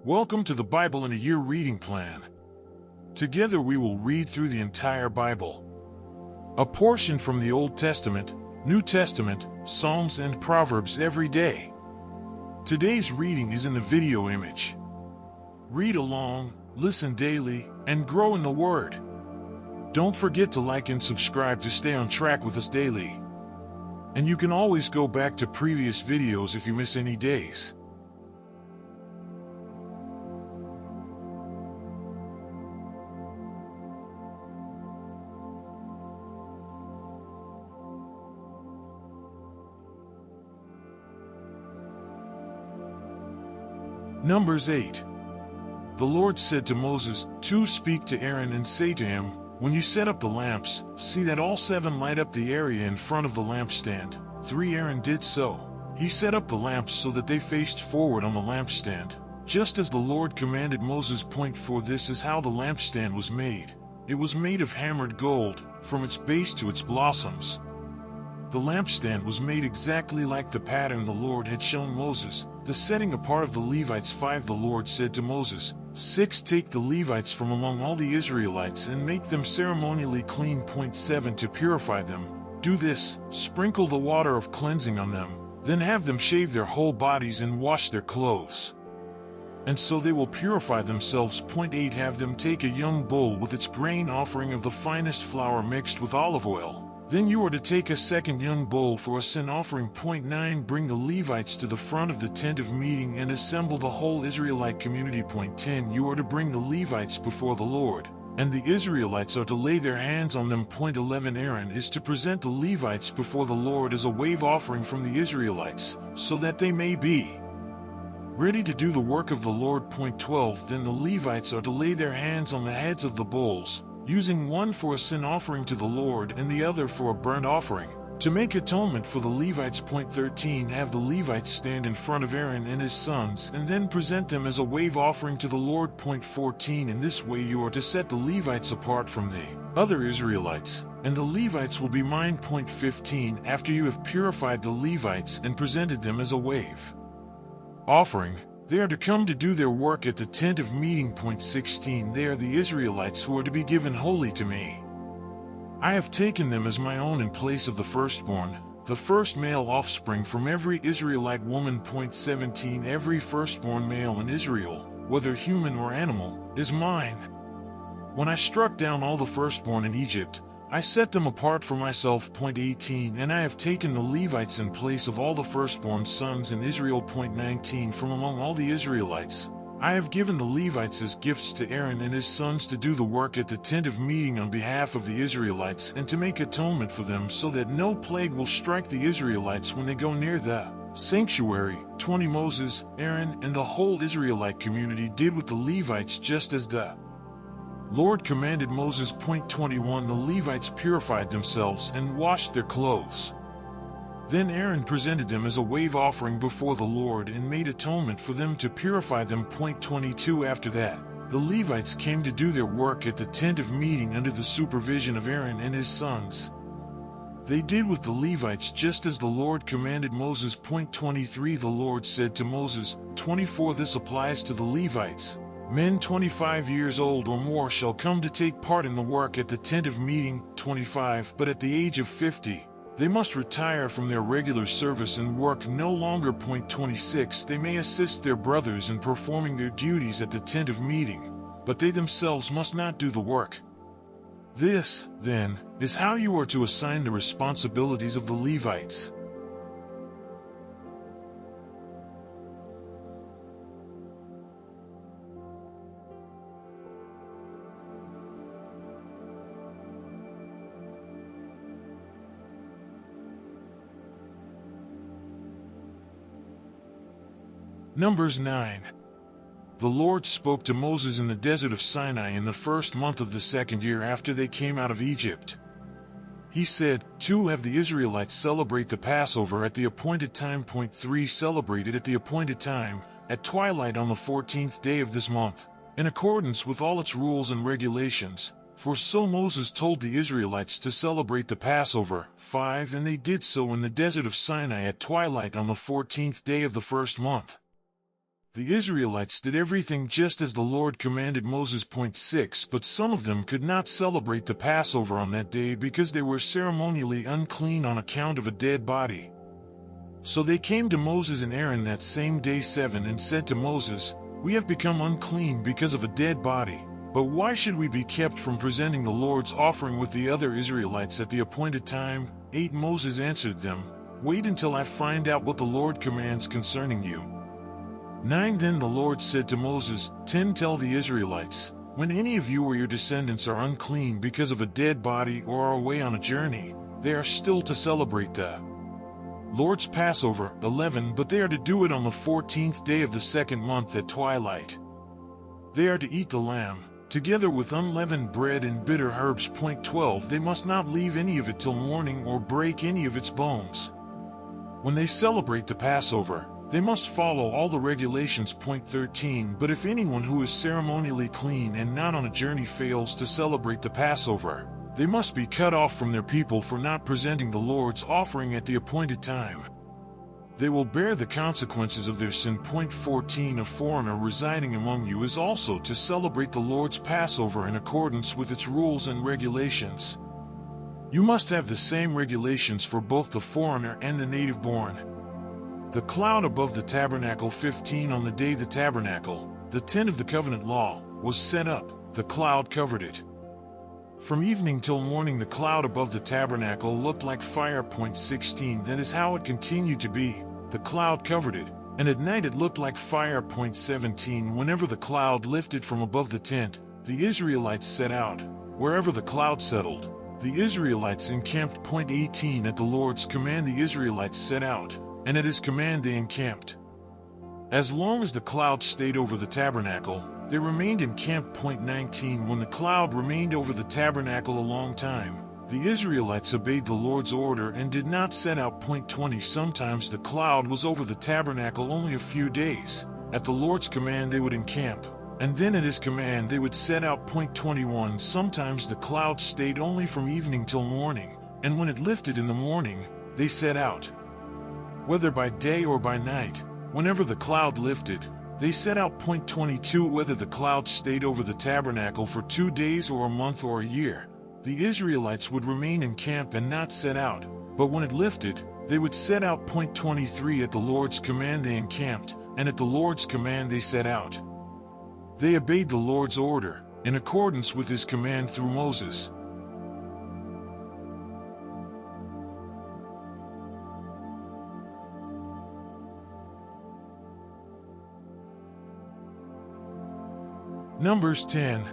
Welcome to the Bible in a Year reading plan. Together we will read through the entire Bible. A portion from the Old Testament, New Testament, Psalms and Proverbs every day. Today's reading is in the video image. Read along, listen daily, and grow in the Word. Don't forget to like and subscribe to stay on track with us daily. And you can always go back to previous videos if you miss any days. Numbers 8. The Lord said to Moses, Speak to Aaron and say to him, When you set up the lamps, see that all 7 light up the area in front of the lampstand. 3 Aaron did so. He set up the lamps so that they faced forward on the lampstand, just as the Lord commanded Moses. 4 This is how the lampstand was made. It was made of hammered gold, from its base to its blossoms. The lampstand was made exactly like the pattern the Lord had shown Moses. The setting apart of the Levites. 5 The Lord said to Moses, 6 Take the Levites from among all the Israelites and make them ceremonially clean. 7 To purify them, do this, sprinkle the water of cleansing on them, then have them shave their whole bodies and wash their clothes. And so they will purify themselves. 8 Have them take a young bull with its grain offering of the finest flour mixed with olive oil. Then you are to take a second young bull for a sin offering. 9 Bring the Levites to the front of the tent of meeting and assemble the whole Israelite community. 10 You are to bring the Levites before the Lord, and the Israelites are to lay their hands on them. 11 Aaron is to present the Levites before the Lord as a wave offering from the Israelites, so that they may be ready to do the work of the Lord. 12 Then the Levites are to lay their hands on the heads of the bulls, using one for a sin offering to the Lord and the other for a burnt offering, to make atonement for the Levites. 13 Have the Levites stand in front of Aaron and his sons and then present them as a wave offering to the Lord. 14 In this way you are to set the Levites apart from the other Israelites, and the Levites will be mine. 15 After you have purified the Levites and presented them as a wave offering, they are to come to do their work at the tent of meeting. 16 They are the Israelites who are to be given wholly to me. I have taken them as my own in place of the firstborn, the first male offspring from every Israelite woman. 17 Every firstborn male in Israel, whether human or animal, is mine. When I struck down all the firstborn in Egypt, I set them apart for myself. 18 And I have taken the Levites in place of all the firstborn sons in Israel. 19 From among all the Israelites, I have given the Levites as gifts to Aaron and his sons to do the work at the tent of meeting on behalf of the Israelites and to make atonement for them, so that no plague will strike the Israelites when they go near the sanctuary. 20 Moses, Aaron, and the whole Israelite community did with the Levites just as the Lord commanded Moses. 21 The Levites purified themselves and washed their clothes. Then Aaron presented them as a wave offering before the Lord and made atonement for them to purify them. 22 After that, the Levites came to do their work at the tent of meeting under the supervision of Aaron and his sons. They did with the Levites just as the Lord commanded Moses. 23 The Lord said to Moses, 24 This applies to the Levites. Men 25 years old or more shall come to take part in the work at the tent of meeting. 25 But at the age of 50, they must retire from their regular service and work no longer. 26 They may assist their brothers in performing their duties at the tent of meeting, but they themselves must not do the work. This, then, is how you are to assign the responsibilities of the Levites. Numbers 9. The Lord spoke to Moses in the desert of Sinai in the first month of the 2nd year after they came out of Egypt. He said, 2 Have the Israelites celebrate the Passover at the appointed time. 3 Celebrate it at the appointed time, at twilight on the 14th day of this month, in accordance with all its rules and regulations. For so Moses told the Israelites to celebrate the Passover. 5 And they did so in the desert of Sinai at twilight on the 14th day of the first month. The Israelites did everything just as the Lord commanded Moses. Point 6 But some of them could not celebrate the Passover on that day because they were ceremonially unclean on account of a dead body. So they came to Moses and Aaron that same day 7 and said to Moses, "We have become unclean because of a dead body. But why should we be kept from presenting the Lord's offering with the other Israelites at the appointed time?" 8 Moses answered them, "Wait until I find out what the Lord commands concerning you." 9 Then the Lord said to Moses, 10 Tell the Israelites, "When any of you or your descendants are unclean because of a dead body or are away on a journey, they are still to celebrate the Lord's Passover." 11 But they are to do it on the 14th day of the second month at twilight. They are to eat the lamb, together with unleavened bread and bitter herbs. Point 12 They must not leave any of it till morning or break any of its bones. When they celebrate the Passover, they must follow all the regulations. Point 13 But if anyone who is ceremonially clean and not on a journey fails to celebrate the Passover, they must be cut off from their people for not presenting the Lord's offering at the appointed time. They will bear the consequences of their sin. Point 14 A foreigner residing among you is also to celebrate the Lord's Passover in accordance with its rules and regulations. You must have the same regulations for both the foreigner and the native born. The cloud above the tabernacle. 15 On the day the tabernacle, the tent of the covenant law, was set up, the cloud covered it. From evening till morning the cloud above the tabernacle looked like fire. Point 16 That is how it continued to be. The cloud covered it, and at night it looked like fire. Point 17 Whenever the cloud lifted from above the tent, the Israelites set out. Wherever the cloud settled, the Israelites encamped. Point 18 At the Lord's command the Israelites set out, and at his command they encamped. As long as the cloud stayed over the tabernacle, they remained encamped. Point 19 When the cloud remained over the tabernacle a long time, the Israelites obeyed the Lord's order and did not set out. Point 20 Sometimes the cloud was over the tabernacle only a few days. At the Lord's command they would encamp, and then at his command they would set out. Point 21 Sometimes the cloud stayed only from evening till morning, and when it lifted in the morning, they set out. Whether by day or by night, whenever the cloud lifted, they set out. Point 22 Whether the cloud stayed over the tabernacle for 2 days or a month or a year, the Israelites would remain in camp and not set out, but when it lifted, they would set out. Point 23 At the Lord's command they encamped, and at the Lord's command they set out. They obeyed the Lord's order, in accordance with his command through Moses. Numbers 10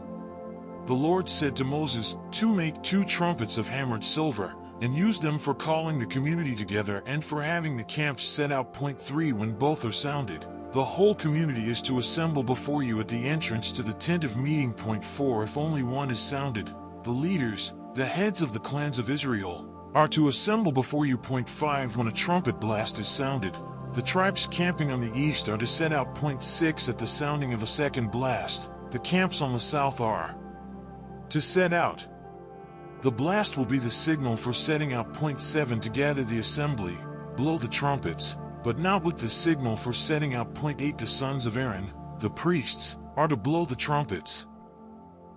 The Lord said to Moses, Make 2 trumpets of hammered silver, and use them for calling the community together and for having the camps set out. Point 3 When both are sounded, the whole community is to assemble before you at the entrance to the tent of meeting. Point 4 If only one is sounded, the leaders, the heads of the clans of Israel, are to assemble before you. Point 5 When a trumpet blast is sounded, the tribes camping on the east are to set out. Point 6 At the sounding of a second blast, the camps on the south are to set out. The blast will be the signal for setting out. Point 7 To gather the assembly, blow the trumpets, but not with the signal for setting out. Point 8 The sons of Aaron, the priests, are to blow the trumpets.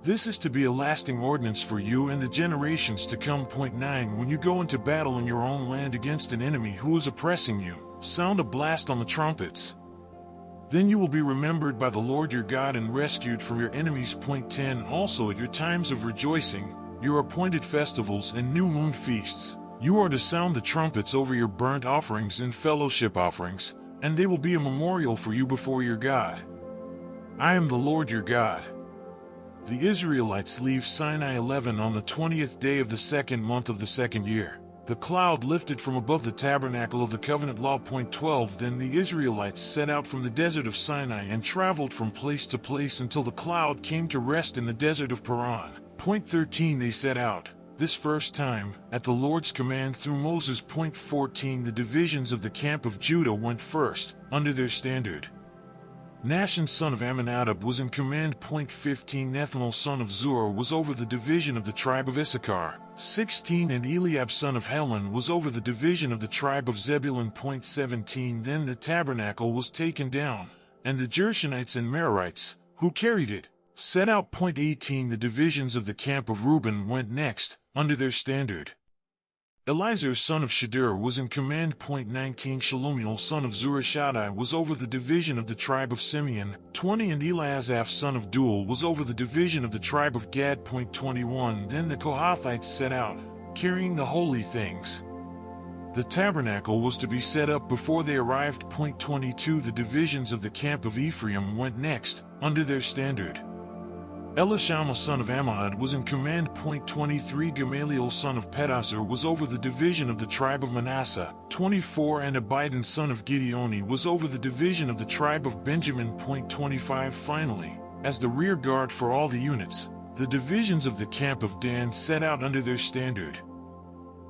This is to be a lasting ordinance for you and the generations to come. Point 9 When you go into battle in your own land against an enemy who is oppressing you, sound a blast on the trumpets. Then you will be remembered by the Lord your God and rescued from your enemies. Point 10 Also at your times of rejoicing, your appointed festivals and new moon feasts, you are to sound the trumpets over your burnt offerings and fellowship offerings, and they will be a memorial for you before your God. I am the Lord your God. The Israelites leave Sinai. 11 On the 20th day of the second month of the second year, the cloud lifted from above the tabernacle of the covenant law. Point 12 Then the Israelites set out from the desert of Sinai and traveled from place to place until the cloud came to rest in the desert of Paran. Point 13 They set out, this first time, at the Lord's command through Moses. Point 14 The divisions of the camp of Judah went first, under their standard. Nahshon son of Amminadab was in command. Point 15 Nethanel son of Zur was over the division of the tribe of Issachar. 16 And Eliab son of Helon was over the division of the tribe of Zebulun. Point 17 Then the tabernacle was taken down, and the Gershonites and Merarites, who carried it, set out. 18 The divisions of the camp of Reuben went next, under their standard. Elizur son of Shadur was in command. 19 Shalumiel son of Zurishaddai was over the division of the tribe of Simeon. 20 And Eliasaph son of Duel was over the division of the tribe of Gad. 21 Then the Kohathites set out, carrying the holy things. The tabernacle was to be set up before they arrived. 22 The divisions of the camp of Ephraim went next, under their standard. Elishama son of Ammihud was in command. 23 Gamaliel son of Pedahzur was over the division of the tribe of Manasseh. 24 And Abidan son of Gideoni was over the division of the tribe of Benjamin. 25 Finally, as the rear guard for all the units, the divisions of the camp of Dan set out under their standard.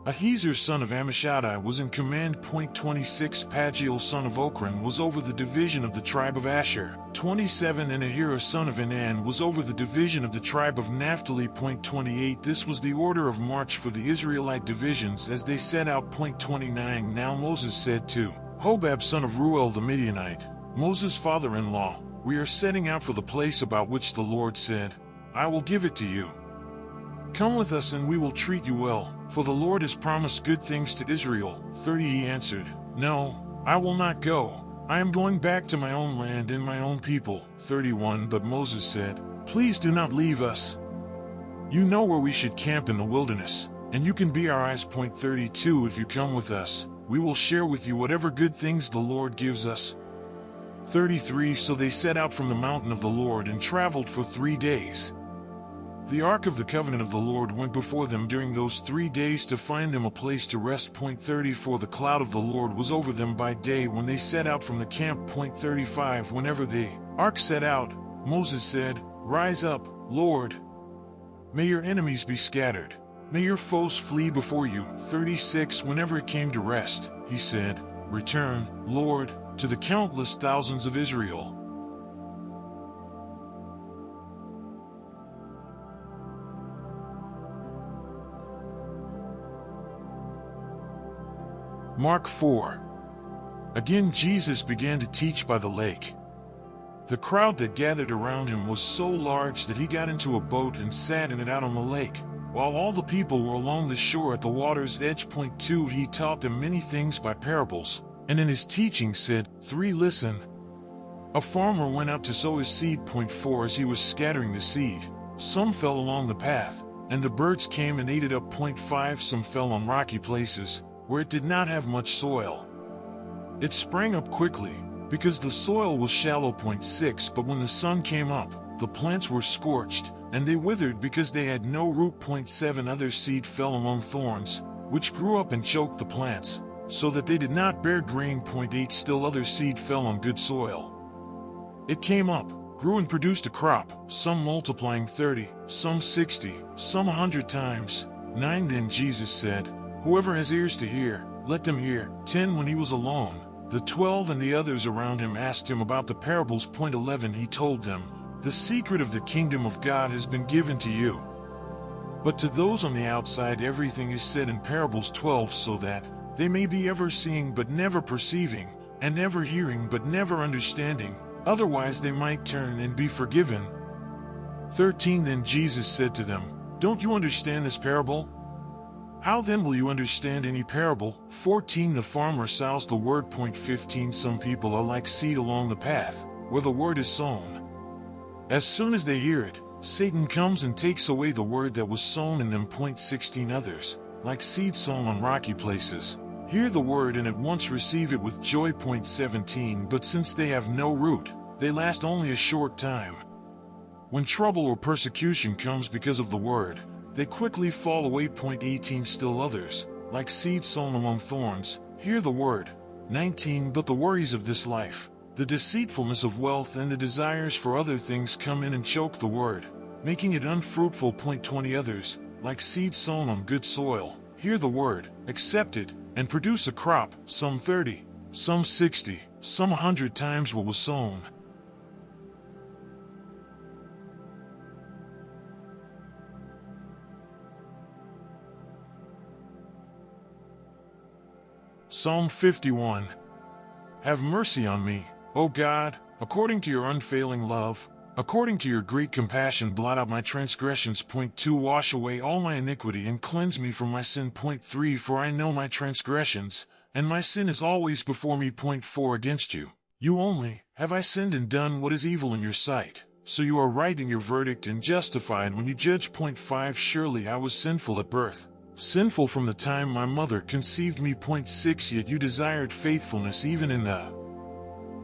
Ahiezer son of Ammishaddai was in command. 26 Pagiel son of Ochran was over the division of the tribe of Asher. 27 And Ahira son of Enan was over the division of the tribe of Naphtali. 28 This was the order of march for the Israelite divisions as they set out. 29 Now Moses said to Hobab son of Ruel the Midianite, Moses' father-in-law, We are setting out for the place about which the Lord said, I will give it to you. Come with us and we will treat you well, for the Lord has promised good things to Israel. 30 He answered, No, I will not go. I am going back to my own land and my own people. 31 But Moses said, Please do not leave us. You know where we should camp in the wilderness, and you can be our eyes. 32 If you come with us, we will share with you whatever good things the Lord gives us. 33 So they set out from the mountain of the Lord and traveled for 3 days. The ark of the covenant of the Lord went before them during those 3 days to find them a place to rest. 34 The cloud of the Lord was over them by day when they set out from the camp. 35 Whenever the ark set out, Moses said, Rise up, Lord. May your enemies be scattered. May your foes flee before you. 36 Whenever it came to rest, he said, Return, Lord, to the countless thousands of Israel. Mark 4. Again Jesus began to teach by the lake. The crowd that gathered around him was so large that he got into a boat and sat in it out on the lake, while all the people were along the shore at the water's edge. 2 He taught them many things by parables, and in his teaching said, 3 Listen. A farmer went out to sow his seed. 4 As he was scattering the seed, some fell along the path, and the birds came and ate it up. 5 Some fell on rocky places, where it did not have much soil. It sprang up quickly, because the soil was shallow. 6 But when the sun came up, the plants were scorched, and they withered because they had no root. 7 Other seed fell among thorns, which grew up and choked the plants, so that they did not bear grain. 8 Still other seed fell on good soil. It came up, grew and produced a crop, some multiplying 30, some 60, some 100 times. 9 Then Jesus said, Whoever has ears to hear, let them hear. 10 When he was alone, the 12 and the others around him asked him about the parables. 11 He told them, The secret of the kingdom of God has been given to you. But to those on the outside everything is said in parables. 12 So that they may be ever seeing but never perceiving, and ever hearing but never understanding, otherwise they might turn and be forgiven. 13 Then Jesus said to them, Don't you understand this parable? How then will you understand any parable? 14 The farmer sows the word. 15 Some people are like seed along the path, where the word is sown. As soon as they hear it, Satan comes and takes away the word that was sown in them. 16 Others, like seed sown on rocky places, hear the word and at once receive it with joy. 17 But since they have no root, they last only a short time. When trouble or persecution comes because of the word, they quickly fall away. 18 Still others, like seed sown among thorns, hear the word. 19 But the worries of this life, the deceitfulness of wealth and the desires for other things come in and choke the word, making it unfruitful. 20 Others, like seed sown on good soil, hear the word, accept it, and produce a crop, some 30, some 60, some 100 times what was sown. Psalm 51. Have mercy on me, O God, according to your unfailing love, according to your great compassion, blot out my transgressions. Point 2. Wash away all my iniquity and cleanse me from my sin. Point 3. For I know my transgressions, and my sin is always before me. Point 4. Against you, you only, have I sinned and done what is evil in your sight, so you are right in your verdict and justified when you judge. Point 5. Surely I was sinful at birth, sinful from the time my mother conceived me. Point 6. Yet you desired faithfulness even in the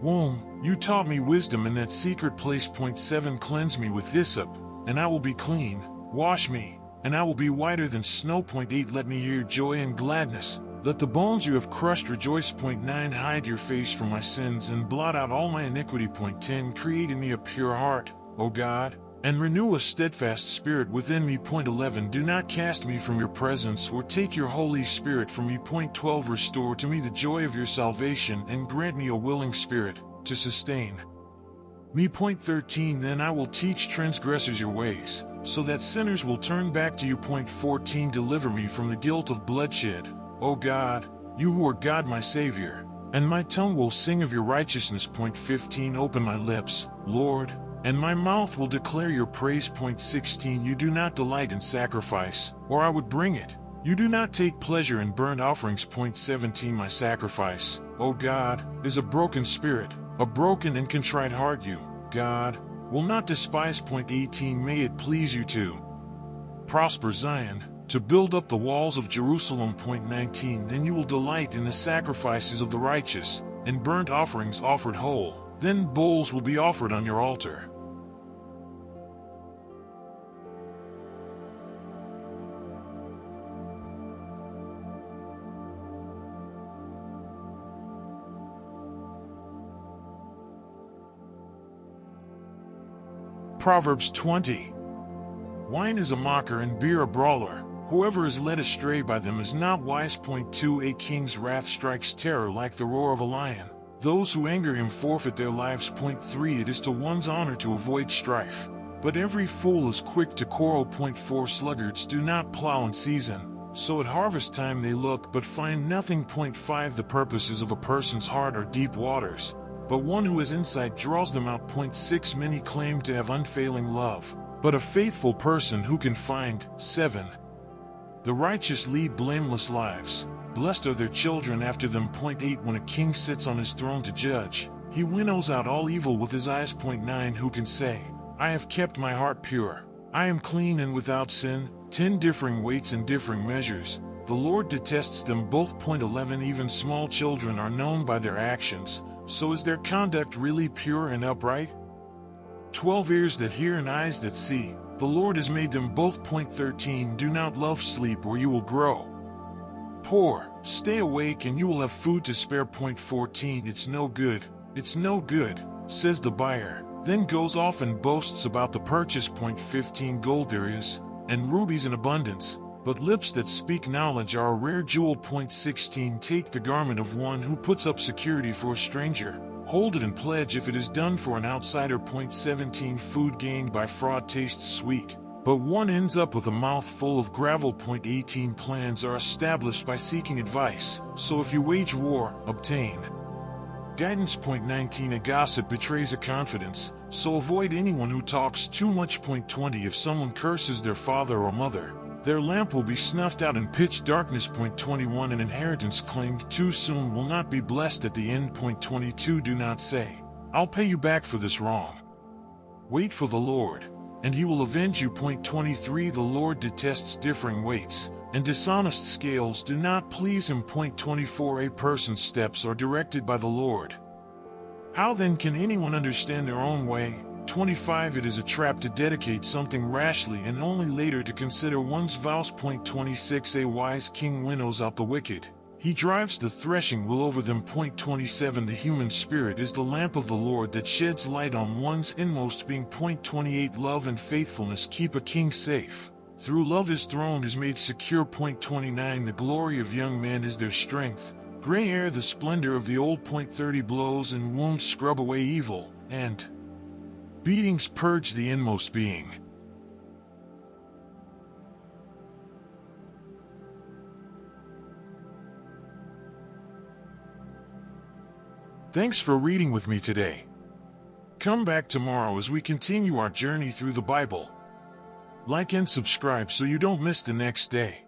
womb. You taught me wisdom in that secret place. Point 7. Cleanse me with hyssop, and I will be clean. Wash me, and I will be whiter than snow. Point 8. Let me hear joy and gladness. Let the bones you have crushed rejoice. Point 9. Hide your face from my sins and blot out all my iniquity. Point 10. Create in me a pure heart, O God, and renew a steadfast spirit within me. Point 11. Do not cast me from your presence or take your Holy Spirit from me. Point 12. Restore to me the joy of your salvation and grant me a willing spirit to sustain me. Point 13. Then I will teach transgressors your ways, so that sinners will turn back to you. Point 14. Deliver me from the guilt of bloodshed, O God, you who are God my Savior, and my tongue will sing of your righteousness. Point 15. Open my lips, Lord, and my mouth will declare your praise. Point 16. You do not delight in sacrifice, or I would bring it. You do not take pleasure in burnt offerings. Point 17. My sacrifice, O God, is a broken spirit, a broken and contrite heart you, God, will not despise. Point 18. May it please you to prosper Zion, to build up the walls of Jerusalem. Point 19. Then you will delight in the sacrifices of the righteous, and burnt offerings offered whole. Then bulls will be offered on your altar. Proverbs 20. Wine is a mocker and beer a brawler. Whoever is led astray by them is not wise. Point 2. A king's wrath strikes terror like the roar of a lion. Those who anger him forfeit their lives. Point 3. It is to one's honor to avoid strife, but every fool is quick to quarrel. Point 4. Sluggards do not plow in season, so at harvest time they look but find nothing. Point 5. The purposes of a person's heart are deep waters, but one who has insight draws them out. Point 6. Many claim to have unfailing love, but a faithful person who can find. 7. The righteous lead blameless lives, blessed are their children after them. Point 8. When a king sits on his throne to judge, he winnows out all evil with his eyes. Point 9. Who can say, I have kept my heart pure, I am clean and without sin? 10. Differing weights and differing measures, the Lord detests them both. Point 11. Even small children are known by their actions, so is their conduct really pure and upright? 12. Ears that hear and eyes that see, the Lord has made them both. Point 13. Do not love sleep or you will grow poor. Stay awake and you will have food to spare. Point 14. It's no good, says the buyer, then goes off and boasts about the purchase. Point 15. Gold there is, and rubies in abundance, but lips that speak knowledge are a rare jewel. Point 16. Take the garment of one who puts up security for a stranger. Hold it and pledge if it is done for an outsider. Point 17. Food gained by fraud tastes sweet, but one ends up with a mouth full of gravel. Point 18. Plans are established by seeking advice, so if you wage war, obtain guidance. Point 19. A gossip betrays a confidence, so avoid anyone who talks too much. Point 20. If someone curses their father or mother, their lamp will be snuffed out in pitch darkness. Point 21. An inheritance claimed too soon will not be blessed at the end. Point 22. Do not say, I'll pay you back for this wrong. Wait for the Lord, and he will avenge you. Point 23. The Lord detests differing weights, and dishonest scales do not please him. Point 24. A person's steps are directed by the Lord. How then can anyone understand their own way? 25. It is a trap to dedicate something rashly and only later to consider one's vows. Point 26. A wise king winnows out the wicked, he drives the threshing wheel over them. Point 27. The human spirit is the lamp of the Lord that sheds light on one's inmost being. Point 28. Love and faithfulness keep a king safe. Through love his throne is made secure. Point 29. The glory of young men is their strength, gray hair the splendor of the old. Point 30. Blows and wounds scrub away evil, and beatings purge the inmost being. Thanks for reading with me today. Come back tomorrow as we continue our journey through the Bible. Like and subscribe so you don't miss the next day.